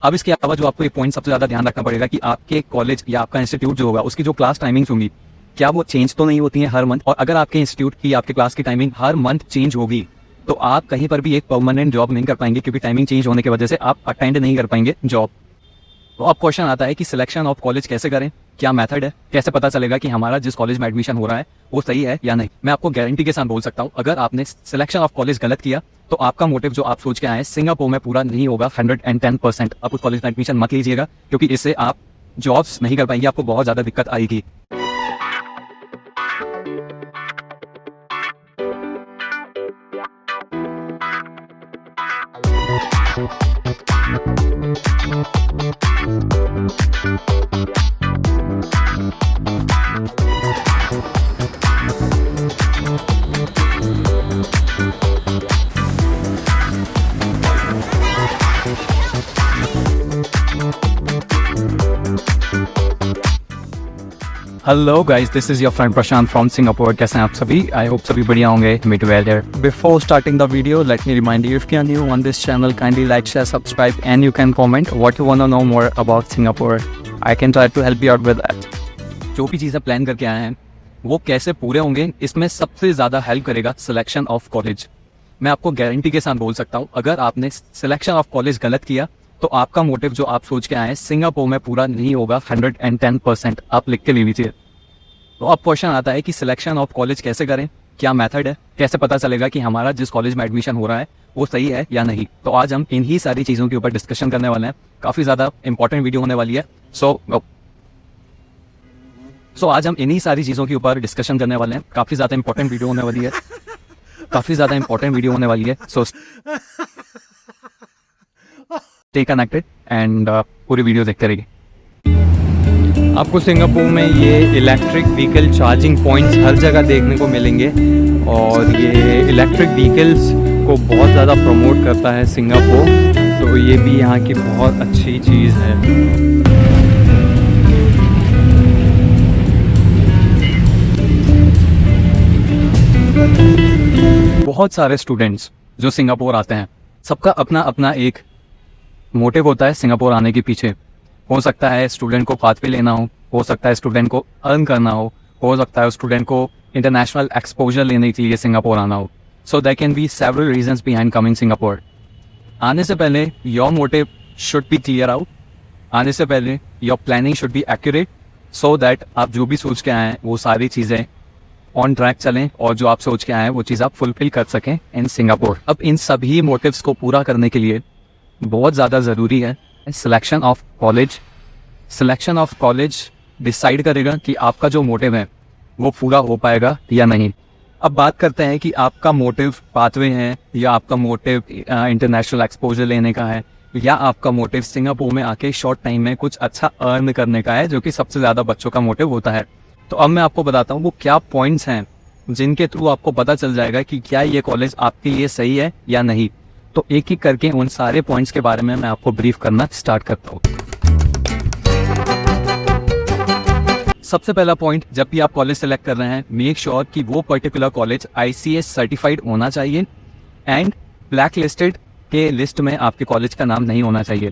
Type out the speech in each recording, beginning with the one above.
अब इसके अलावा जो आपको एक पॉइंट सबसे ज़्यादा ध्यान रखना पड़ेगा कि आपके कॉलेज या आपका इंस्टीट्यूट जो होगा उसकी जो क्लास टाइमिंग्स होंगी क्या वो चेंज तो नहीं होती हैं हर मंथ। और अगर आपके इंस्टीट्यूट की आपके क्लास की टाइमिंग हर मंथ चेंज होगी तो आप कहीं पर भी एक परमानेंट जॉब नहीं कर पाएंगे, क्योंकि टाइमिंग चेंज होने की वजह से आप अटेंड नहीं कर पाएंगे जॉब। तो अब क्वेश्चन आता है कि सिलेक्शन ऑफ कॉलेज कैसे करें, क्या मेथड है, कैसे पता चलेगा कि हमारा जिस कॉलेज में एडमिशन हो रहा है वो सही है या नहीं। मैं आपको गारंटी के साथ बोल सकता हूँ, अगर आपने सिलेक्शन ऑफ कॉलेज गलत किया तो आपका मोटिव जो आप सोच के आए सिंगापुर में पूरा नहीं होगा 110%। आप उस कॉलेज में एडमिशन मत लीजिएगा, क्योंकि इससे आप जॉब्स नहीं कर पाएंगे, आपको बहुत ज़्यादा दिक्कत आएगी। Hello guys, this is your friend Prashant from Singapore. कैसे हैं आप सभी? आई होप सभी बढ़िया होंगे। Meet well here. Before starting the video let me remind you, if you are new on this channel kindly like, share, subscribe and you can comment what you want to know more about Singapore. I can try to help you out with that. जो भी चीज़ें plan करके आए हैं वो कैसे पूरे होंगे, इसमें सबसे ज़्यादा हेल्प करेगा सिलेक्शन ऑफ कॉलेज। मैं आपको गारंटी के साथ बोल सकता हूँ, अगर आपने सिलेक्शन ऑफ कॉलेज गलत किया तो आपका मोटिव जो आप सोच के आए सिंगापुर में पूरा नहीं होगा 110%। आप लिख के ले लीजिए। तो अब क्वेश्चन आता है कि सिलेक्शन ऑफ कॉलेज कैसे करें, क्या मेथड है, कैसे पता चलेगा कि हमारा जिस कॉलेज में एडमिशन हो रहा है वो सही है या नहीं। तो आज हम इन्हीं सारी चीज़ों के ऊपर डिस्कशन करने वाले हैं। काफ़ी ज़्यादा इंपॉर्टेंट वीडियो होने वाली है। सो आज हम इन्हीं सारी चीज़ों के ऊपर डिस्कशन करने वाले हैं। काफ़ी ज़्यादा इंपॉर्टेंट वीडियो होने वाली है। सो स्टे कनेक्टेड एंड पूरी वीडियो देखते रहिए। आपको सिंगापुर में ये इलेक्ट्रिक व्हीकल चार्जिंग पॉइंट्स हर जगह देखने को मिलेंगे, और ये इलेक्ट्रिक व्हीकल्स को बहुत ज़्यादा प्रमोट करता है सिंगापुर। तो ये भी यहाँ की बहुत अच्छी चीज़ है। बहुत सारे स्टूडेंट्स जो सिंगापुर आते हैं, सबका अपना अपना एक मोटिव होता है सिंगापुर आने के पीछे। हो सकता है स्टूडेंट को पाथवे लेना हो सकता है स्टूडेंट को अर्न करना हो सकता है स्टूडेंट को इंटरनेशनल एक्सपोजर लेने के लिए सिंगापुर आना हो। So there can be several reasons behind coming Singapore. आने से पहले your motive should be clear out. आने से पहले your planning should be accurate, so that आप जो भी सोच के आए हैं वो सारी चीज़ें ऑन ट्रैक चलें, और जो आप सोच के आए हैं वो चीज़ आप फुलफिल कर सकें इन सिंगापुर। अब इन सभी मोटिव्स को पूरा करने के लिए बहुत ज़्यादा ज़रूरी है selection of college. Selection of college decide करेगा कि आपका जो मोटिव है वो पूरा हो पाएगा या नहीं। अब बात करते हैं कि आपका मोटिव पाथवे है, या आपका मोटिव इंटरनेशनल एक्सपोजर लेने का है, या आपका मोटिव सिंगापुर में आके शॉर्ट टाइम में कुछ अच्छा अर्न करने का है, जो कि सबसे ज़्यादा बच्चों का मोटिव होता है। तो अब मैं आपको बताता हूँ वो क्या पॉइंट्स हैं जिनके थ्रू आपको पता चल जाएगा कि क्या ये कॉलेज आपके लिए सही है या नहीं। तो एक एक करके उन सारे पॉइंट्स के बारे में मैं आपको ब्रीफ करना स्टार्ट करता हूँ। सबसे पहला पॉइंट, जब भी आप कॉलेज सेलेक्ट कर रहे हैं, मेक श्योर कि वो पर्टिकुलर कॉलेज ICS सर्टिफाइड होना चाहिए एंड ब्लैक लिस्टेड के लिस्ट में आपके कॉलेज का नाम नहीं होना चाहिए।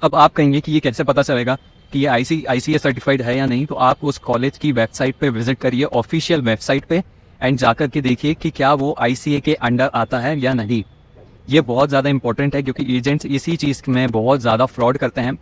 अब आप कहेंगे कि ये कैसे पता चलेगा कि ये ICS सर्टिफाइड है या नहीं। तो आप उस कॉलेज की वेबसाइट पे विजिट करिए, ऑफिशियल वेबसाइट पे, एंड जाकर के देखिए कि क्या वो ICA के अंडर आता है या नहीं। ये बहुत ज़्यादा इंपॉर्टेंट है, क्योंकि एजेंट्स इसी चीज़ में बहुत ज़्यादा फ्रॉड करते हैं।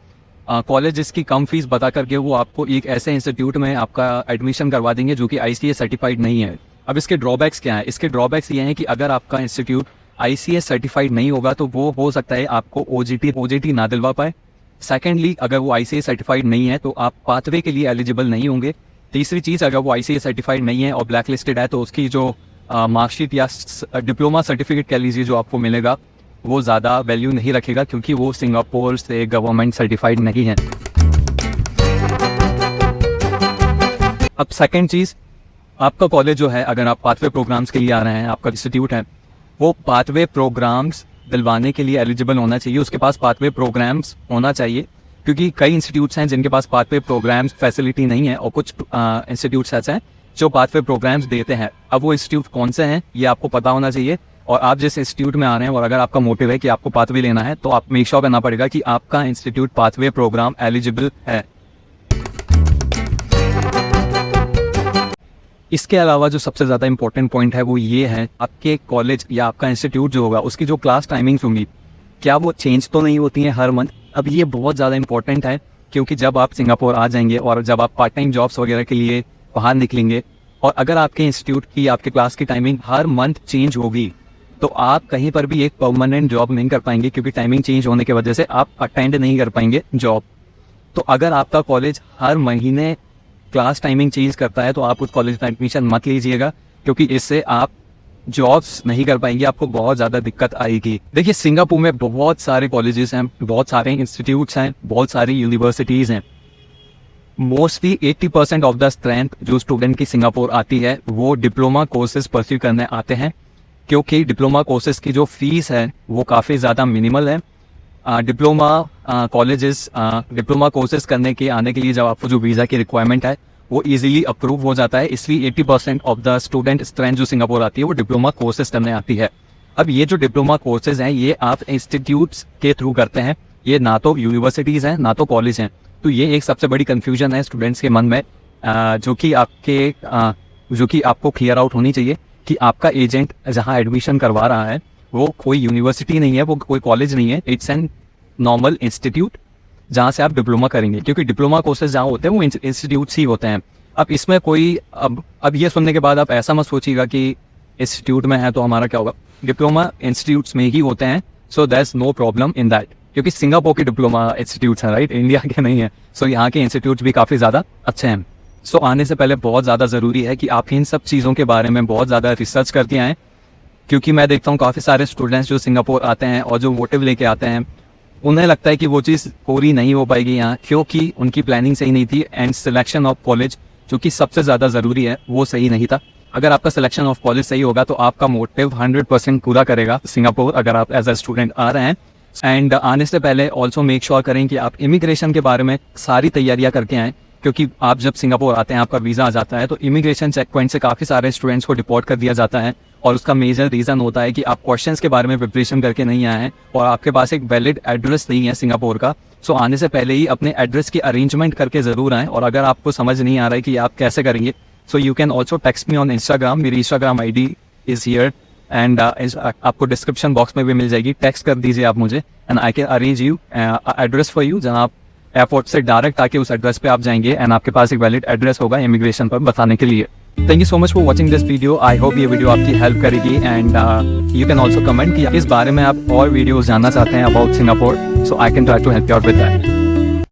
कॉलेज जिसकी कम फीस बता करके वो आपको एक ऐसे इंस्टीट्यूट में आपका एडमिशन करवा देंगे जो कि ICA सर्टिफाइड नहीं है। अब इसके ड्रॉबैक्स क्या है? इसके ड्रॉबैक्स ये हैं कि अगर आपका इंस्टीट्यूट ICS सर्टिफाइड नहीं होगा तो वो हो सकता है आपको OJT ना दिलवा पाए। सेकेंडली, अगर वो ICA सर्टिफाइड नहीं है तो आप पाथवे के लिए एलिजिबल नहीं होंगे। तीसरी चीज़, अगर वो ICA सर्टिफाइड नहीं है और ब्लैक लिस्टेड है तो उसकी जो मार्कशीट या डिप्लोमा सर्टिफिकेट कह लीजिए जो आपको मिलेगा वो ज़्यादा वैल्यू नहीं रखेगा, क्योंकि वो सिंगापुर से गवर्नमेंट सर्टिफाइड नहीं है। अब सेकंड चीज़, आपका कॉलेज जो है, अगर आप पाथवे प्रोग्राम्स के लिए आ रहे हैं, आपका इंस्टीट्यूट है वो पाथवे प्रोग्राम्स दिलवाने के लिए एलिजिबल होना चाहिए, उसके पास पाथवे प्रोग्राम्स होना चाहिए। क्योंकि कई इंस्टीट्यूट्स हैं जिनके पास पाथवे प्रोग्राम्स फैसिलिटी नहीं है, और कुछ इंस्टीट्यूट्स ऐसे हैं जो पाथवे प्रोग्राम्स देते हैं। अब वो इंस्टीट्यूट कौन से हैं ये आपको पता होना चाहिए। और आप जिस इंस्टीट्यूट में आ रहे हैं और अगर आपका मोटिव है कि आपको पाथवे लेना है, तो आप मेक श्योर करना पड़ेगा कि आपका इंस्टीट्यूट पाथवे प्रोग्राम एलिजिबल है। इसके अलावा जो सबसे ज़्यादा इंपॉर्टेंट पॉइंट है वो ये है, आपके कॉलेज या आपका इंस्टीट्यूट जो होगा उसकी जो क्लास टाइमिंग्स होंगी, क्या वो चेंज तो नहीं होती हैं हर मंथ। अब ये बहुत ज़्यादा इंपॉर्टेंट है, क्योंकि जब आप सिंगापुर आ जाएंगे और जब आप पार्ट टाइम जॉब्स वगैरह के लिए बाहर निकलेंगे और अगर आपके इंस्टीट्यूट की आपके क्लास की टाइमिंग हर मंथ चेंज होगी, तो आप कहीं पर भी एक परमानेंट जॉब नहीं कर पाएंगे, क्योंकि टाइमिंग चेंज होने की वजह से आप अटेंड नहीं कर पाएंगे जॉब। तो अगर आपका कॉलेज हर महीने क्लास टाइमिंग चेंज करता है, तो आप उस कॉलेज में एडमिशन मत लीजिएगा, क्योंकि इससे आप जॉब्स नहीं कर पाएंगे, आपको बहुत ज़्यादा दिक्कत आएगी। देखिए, सिंगापुर में बहुत सारे कॉलेजेस हैं, बहुत सारे इंस्टीट्यूट्स हैं, बहुत सारी यूनिवर्सिटीज़ हैं। मोस्टली 80% ऑफ द स्ट्रेंथ जो स्टूडेंट की सिंगापुर आती है वो डिप्लोमा कोर्सेज परस्यू करने आते हैं, क्योंकि डिप्लोमा कोर्सेज की जो फीस है वो काफ़ी ज़्यादा मिनिमल है। डिप्लोमा कॉलेजेस डिप्लोमा कोर्सेज करने के आने के लिए जब आपको जो वीज़ा की रिक्वायरमेंट है वो इजीली अप्रूव हो जाता है, इसलिए 80% ऑफ द स्टूडेंट स्ट्रेंथ जो सिंगापुर आती है वो डिप्लोमा कोर्सेज करने आती है। अब ये जो डिप्लोमा कोर्सेज हैं ये आप इंस्टीट्यूट्स के थ्रू करते हैं, ये ना तो यूनिवर्सिटीज़ हैं ना तो कॉलेज हैं। तो ये एक सबसे बड़ी कन्फ्यूजन है स्टूडेंट्स के मन में, जो कि आपको क्लियर आउट होनी चाहिए कि आपका एजेंट जहाँ एडमिशन करवा रहा है वो कोई यूनिवर्सिटी नहीं है, वो कोई कॉलेज नहीं है, इट्स एन नॉर्मल इंस्टीट्यूट जहाँ से आप डिप्लोमा करेंगे, क्योंकि डिप्लोमा कोर्सेज जहाँ होते हैं वो इंस्टीट्यूट्स ही होते हैं। अब इसमें कोई अब ये सुनने के बाद आप ऐसा मत सोचिएगा कि इंस्टीट्यूट में है तो हमारा क्या होगा, डिप्लोमा इंस्टीट्यूट्स में ही होते हैं, so there is no problem in that, क्योंकि सिंगापुर के डिप्लोमा इंस्टीट्यूट्स हैं, राइट, इंडिया के नहीं है। सो यहाँ के इंस्टीट्यूट्स भी काफ़ी ज़्यादा अच्छे हैं। सो आने से पहले बहुत ज़्यादा ज़रूरी है कि आप इन सब चीज़ों के बारे में बहुत ज़्यादा रिसर्च करके आएँ, क्योंकि मैं देखता हूँ काफ़ी सारे स्टूडेंट्स जो सिंगापुर आते हैं और जो मोटिव लेके आते हैं, उन्हें लगता है कि वो चीज़ पूरी नहीं हो पाएगी यहाँ, क्योंकि उनकी प्लानिंग सही नहीं थी एंड सिलेक्शन ऑफ कॉलेज जो कि सबसे ज़्यादा ज़रूरी है वो सही नहीं था। अगर आपका सिलेक्शन ऑफ कॉलेज सही होगा तो आपका मोटिव 100% पूरा करेगा सिंगापुर, अगर आप एज अ स्टूडेंट आ रहे हैं। एंड आने से पहले ऑल्सो मेक श्योर करें कि आप इमिग्रेशन के बारे में सारी तैयारियां करके आएँ, क्योंकि आप जब सिंगापुर आते हैं आपका वीज़ा आ जाता है तो इमिग्रेशन चेक पॉइंट से काफ़ी सारे स्टूडेंट्स को डिपोर्ट कर दिया जाता है, और उसका मेजर रीज़न होता है कि आप क्वेश्चंस के बारे में प्रिपरेशन करके नहीं आए हैं और आपके पास एक वैलिड एड्रेस नहीं है सिंगापुर का। सो आने से पहले ही अपने एड्रेस की अरेंजमेंट करके ज़रूर आएँ, और अगर आपको समझ नहीं आ रहा है कि आप कैसे करेंगे, so you can also text me on Instagram, मेरी Instagram ID is here and आपको डिस्क्रिप्शन बॉक्स में भी मिल जाएगी, टेक्स्ट कर दीजिए आप मुझे and I can arrange you address for you, जहाँ आप एयरपोर्ट से डायरेक्ट आके उस एड्रेस पे आप जाएंगे एंड आपके पास एक वैलिड एड्रेस होगा इमिग्रेशन पर बताने के लिए। Thank you so much for watching this video. I hope ये वीडियो आपकी हेल्प करेगी and you can also comment कि इस बारे में आप और वीडियोस जानना चाहते हैं about Singapore, so I can try to help you out with that.